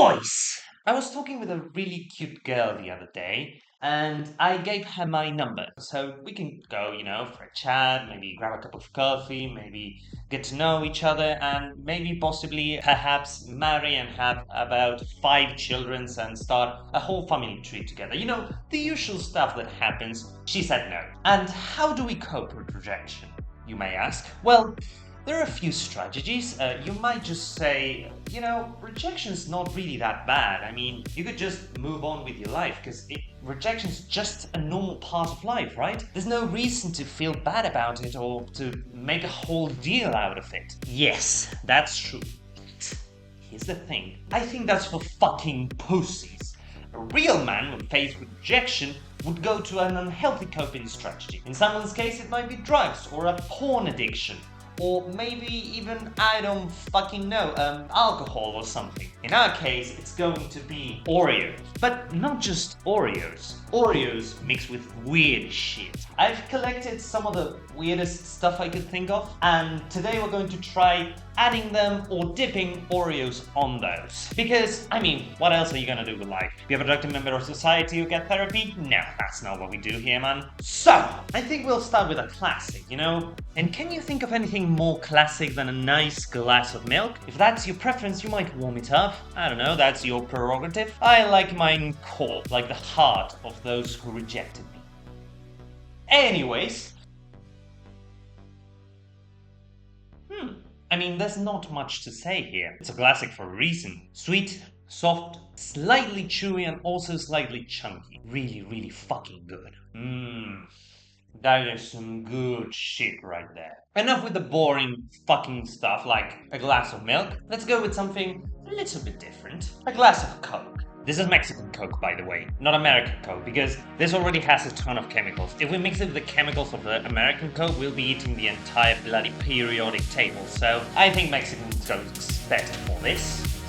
Boys! I was talking with a really cute girl the other day, and I gave her my number. So we can go, for a chat, maybe grab a cup of coffee, maybe get to know each other, and maybe possibly, perhaps, marry and have about 5 children and start a whole family tree together. The usual stuff that happens. She said no. And how do we cope with rejection, you may ask? Well, there are a few strategies. You might just say, rejection's not really that bad. I mean, you could just move on with your life because rejection's just a normal part of life, right? There's no reason to feel bad about it or to make a whole deal out of it. Yes, that's true. But here's the thing. I think that's for fucking pussies. A real man, when faced with rejection, would go to an unhealthy coping strategy. In someone's case, it might be drugs or a porn addiction. Or maybe even, I don't fucking know, alcohol or something. In our case, it's going to be Oreos. But not just Oreos. Oreos mixed with weird shit. I've collected some of the weirdest stuff I could think of, and today we're going to try adding them or dipping Oreos on those. Because, what else are you gonna do with life? Be a productive member of society or get therapy? No, that's not what we do here, man. So, I think we'll start with a classic, And can you think of anything more classic than a nice glass of milk? If that's your preference, you might warm it up. I don't know, that's your prerogative. I like mine cold, like the heart of those who rejected me. Anyways, there's not much to say here. It's a classic for a reason. Sweet, soft, slightly chewy, and also slightly chunky. Really, really fucking good. That is some good shit right there. Enough with the boring fucking stuff like a glass of milk. Let's go with something a little bit different. A glass of Coke. This is Mexican Coke, by the way, not American Coke, because this already has a ton of chemicals. If we mix it with the chemicals of the American Coke, we'll be eating the entire bloody periodic table. So I think Mexican Coke's better for this.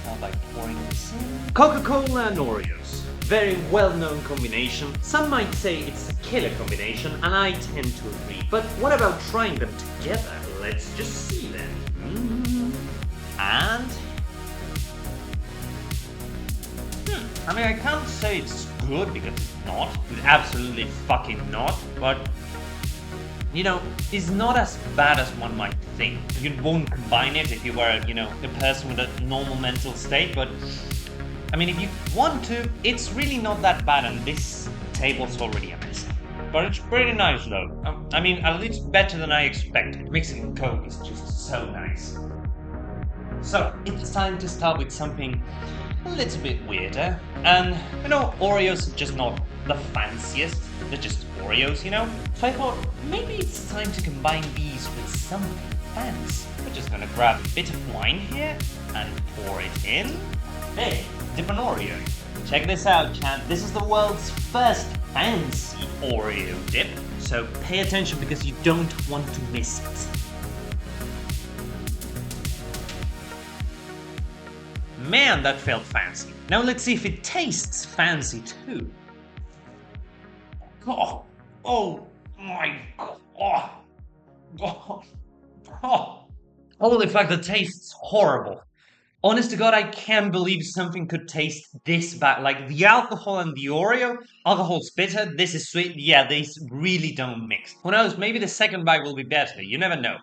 Start by pouring this in. Coca-Cola and Oreos. Very well-known combination. Some might say it's a killer combination, and I tend to agree. But what about trying them together? Let's just see then. And I can't say it's good because it's not. It's absolutely fucking not. But, it's not as bad as one might think. You won't combine it if you were, a person with a normal mental state. But, if you want to, it's really not that bad. And this table's already a mess. But it's pretty nice though. At least better than I expected. Mixing Coke is just so nice. So, it's time to start with something a little bit weirder. And, Oreos are just not the fanciest. They're just Oreos, So I thought, maybe it's time to combine these with something fancy. We're just gonna grab a bit of wine here and pour it in. Hey, dip an Oreo. Check this out, chat. This is the world's first fancy Oreo dip. So pay attention because you don't want to miss it. Man, that felt fancy. Now let's see if it tastes fancy too. Oh my god. Holy fuck, the taste's horrible. Honest to God, I can't believe something could taste this bad. Like the alcohol and the Oreo. Alcohol's bitter, this is sweet. Yeah, these really don't mix. Who knows, maybe the second bite will be better. You never know.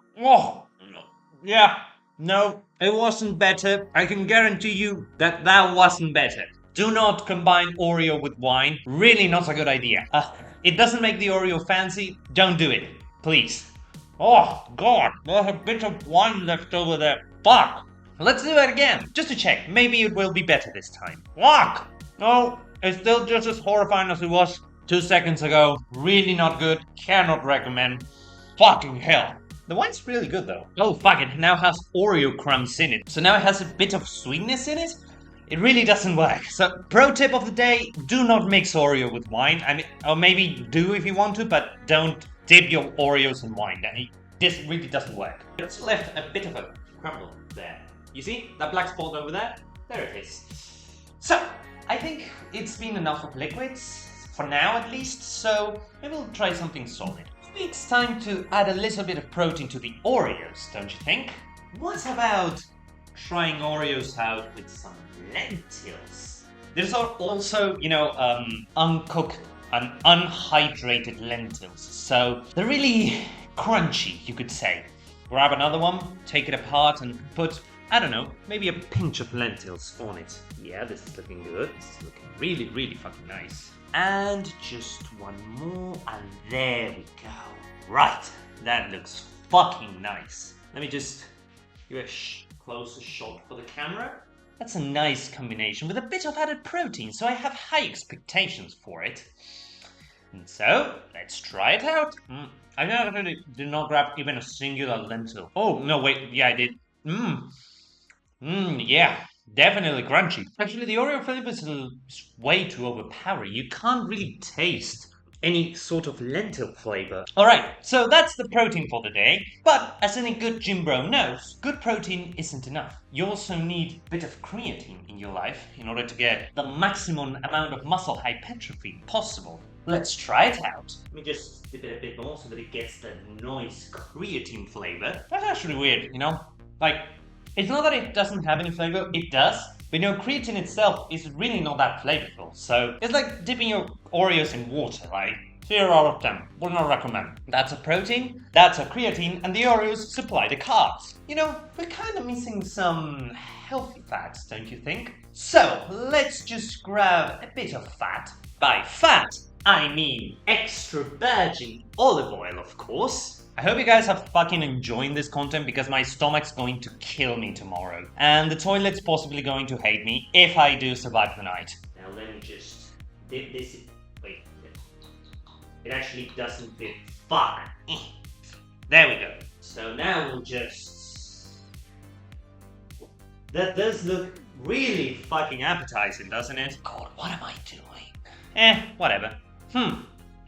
Yeah. No, it wasn't better. I can guarantee you that wasn't better. Do not combine Oreo with wine. Really not a good idea. It doesn't make the Oreo fancy. Don't do it. Please. Oh, God. There's a bit of wine left over there. Fuck. Let's do it again. Just to check. Maybe it will be better this time. Fuck. No, it's still just as horrifying as it was 2 seconds ago. Really not good. Cannot recommend. Fucking hell. The wine's really good though. Oh fuck, it now has Oreo crumbs in it. So now it has a bit of sweetness in it. It really doesn't work. So pro tip of the day, do not mix Oreo with wine. Or maybe do if you want to, but don't dip your Oreos in wine. This really doesn't work. It's left a bit of a crumble there. You see that black spot over there? There it is. So, I think it's been enough of liquids, for now at least, so maybe we'll try something solid. It's time to add a little bit of protein to the Oreos, don't you think? What about trying Oreos out with some lentils. There's also, uncooked and unhydrated lentils. So they're really crunchy, you could say. Grab another one, take it apart, and put, I don't know, maybe a pinch of lentils on it. Yeah, this is looking good. This is looking really, really fucking nice. And just one more, and there we go. Right, that looks fucking nice. Let me just give a closer shot for the camera. That's a nice combination with a bit of added protein, so I have high expectations for it. And so, let's try it out. I definitely did not grab even a singular lentil. Oh, no, wait, yeah, I did. Yeah, definitely crunchy. Actually, the Oreo flavor is way too overpowering. You can't really taste any sort of lentil flavor. Alright, so that's the protein for the day. But as any good gym bro knows, good protein isn't enough. You also need a bit of creatine in your life in order to get the maximum amount of muscle hypertrophy possible. Let's try it out. Let me just dip it a bit more so that it gets the nice creatine flavor. That's actually weird, Like, it's not that it doesn't have any flavor, it does. But creatine itself is really not that flavorful. So it's like dipping your Oreos in water, like 0 out of 10. Would not recommend. That's a protein, that's a creatine, and the Oreos supply the carbs. We're kind of missing some healthy fats, don't you think? So let's just grab a bit of fat. By fat, I mean extra virgin olive oil, of course. I hope you guys are fucking enjoying this content because my stomach's going to kill me tomorrow. And the toilet's possibly going to hate me if I do survive the night. Now let me just dip this in. Wait. It actually doesn't fit. Fuck. There we go. So now we'll just... That does look really fucking appetizing, doesn't it? God, what am I doing? Whatever.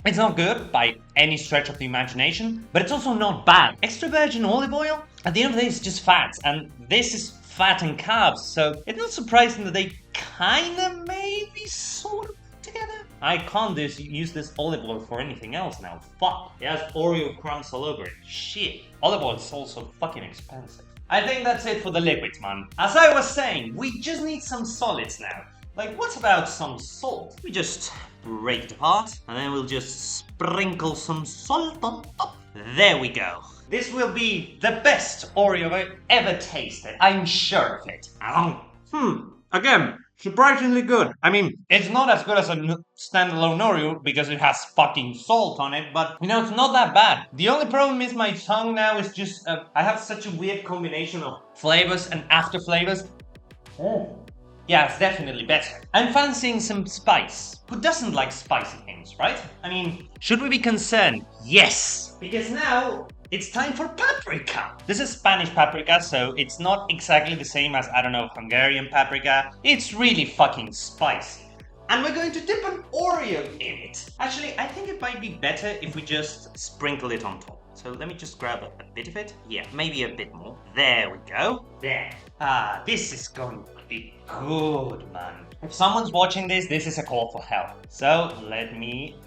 It's not good by any stretch of the imagination, but it's also not bad. Extra virgin olive oil, at the end of the day, it's just fats, and this is fat and carbs, so it's not surprising that they kinda maybe sort of put together. I can't use this olive oil for anything else now. Fuck, it has Oreo crumbs all over it. Shit. Olive oil is also fucking expensive. I think that's it for the liquids, man. As I was saying, we just need some solids now. Like, what about some salt? We just break it apart, and then we'll just sprinkle some salt on top. There we go. This will be the best Oreo I've ever tasted. I'm sure of it. Again, surprisingly good. I mean, it's not as good as a standalone Oreo because it has fucking salt on it, but, it's not that bad. The only problem is my tongue now is just, I have such a weird combination of flavors and after flavors. Yeah, it's definitely better. I'm fancying some spice. Who doesn't like spicy things, right? I mean, should we be concerned? Yes! Because now, it's time for paprika! This is Spanish paprika, so it's not exactly the same as, Hungarian paprika. It's really fucking spicy. And we're going to dip an Oreo in it. Actually, I think it might be better if we just sprinkle it on top. So let me just grab a bit of it. Yeah, maybe a bit more. There we go. There. This is going to be good, man. If someone's watching this, this is a call for help. So let me...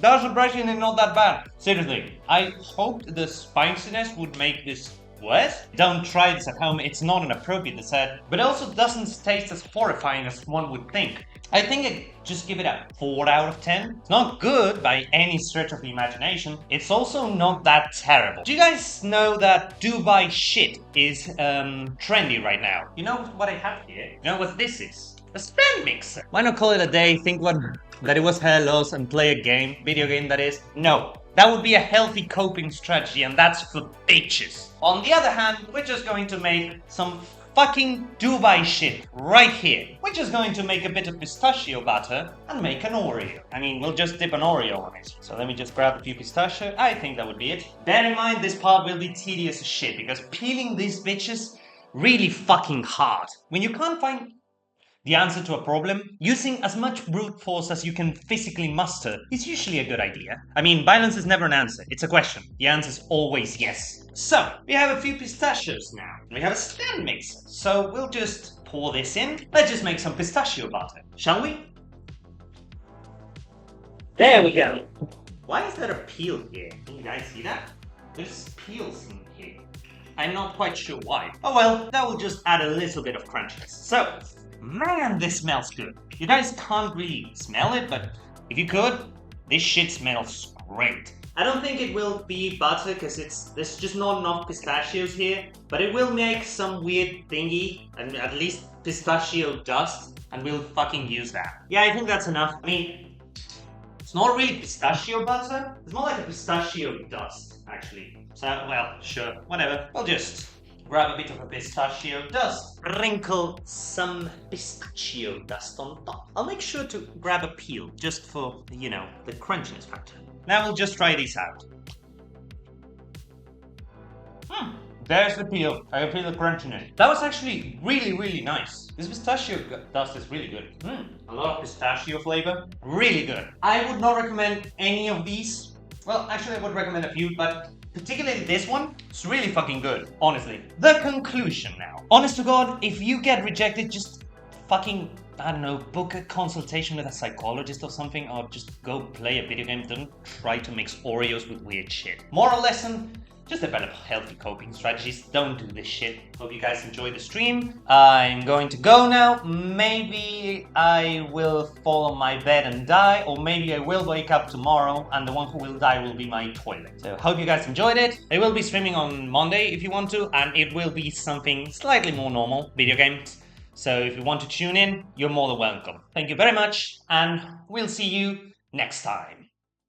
That's surprisingly not that bad. Seriously, I hoped the spiciness would make this worse. Don't try this at home, it's not an appropriate dessert, but it also doesn't taste as horrifying as one would think. I think I'd just give it a 4 out of 10. It's not good by any stretch of the imagination. It's also not that terrible. Do you guys know that Dubai shit is trendy right now? You know what I have here? You know what this is? A stand mixer. Why not call it a day, think that it was hellos and play a game, video game that is? No. That would be a healthy coping strategy, and that's for bitches. On the other hand, we're just going to make some fucking Dubai shit right here. We're just going to make a bit of pistachio butter and make an Oreo. I mean, we'll just dip an Oreo on it. So let me just grab a few pistachio. I think that would be it. Bear in mind, this part will be tedious as shit because peeling these bitches really fucking hard. When you can't find the answer to a problem, using as much brute force as you can physically muster is usually a good idea. I mean, violence is never an answer, it's a question. The answer is always yes. So, we have a few pistachios now. We have a stand mixer. So, we'll just pour this in. Let's just make some pistachio butter, shall we? There we go. Why is there a peel here? Can you guys see that? There's peels in here. I'm not quite sure why. Oh well, that will just add a little bit of crunchiness. So, man, this smells good. You guys can't really smell it, but if you could, this shit smells great. I don't think it will be butter because there's just not enough pistachios here, but it will make some weird thingy, and at least pistachio dust, and we'll fucking use that. Yeah, I think that's enough. I mean, it's not really pistachio butter, it's more like a pistachio dust, actually. So, well, sure, whatever. We'll just grab a bit of a pistachio dust, sprinkle some pistachio dust on top. I'll make sure to grab a peel, just for, you know, the crunchiness factor. Now we'll just try this out. There's the peel. I can feel the crunchiness. That was actually really, really nice. This pistachio dust is really good. A lot of pistachio flavor. Really good. I would not recommend any of these. Well, actually I would recommend a few, but particularly this one, it's really fucking good, honestly. The conclusion now. Honest to God, if you get rejected, just fucking, I don't know, book a consultation with a psychologist or something, or just go play a video game. Don't try to mix Oreos with weird shit. Moral lesson, just develop healthy coping strategies. Don't do this shit. Hope you guys enjoyed the stream. I'm going to go now. Maybe I will fall on my bed and die, or maybe I will wake up tomorrow and the one who will die will be my toilet. So hope you guys enjoyed it. I will be streaming on Monday if you want to, and it will be something slightly more normal, video games. So if you want to tune in, you're more than welcome. Thank you very much, and we'll see you next time.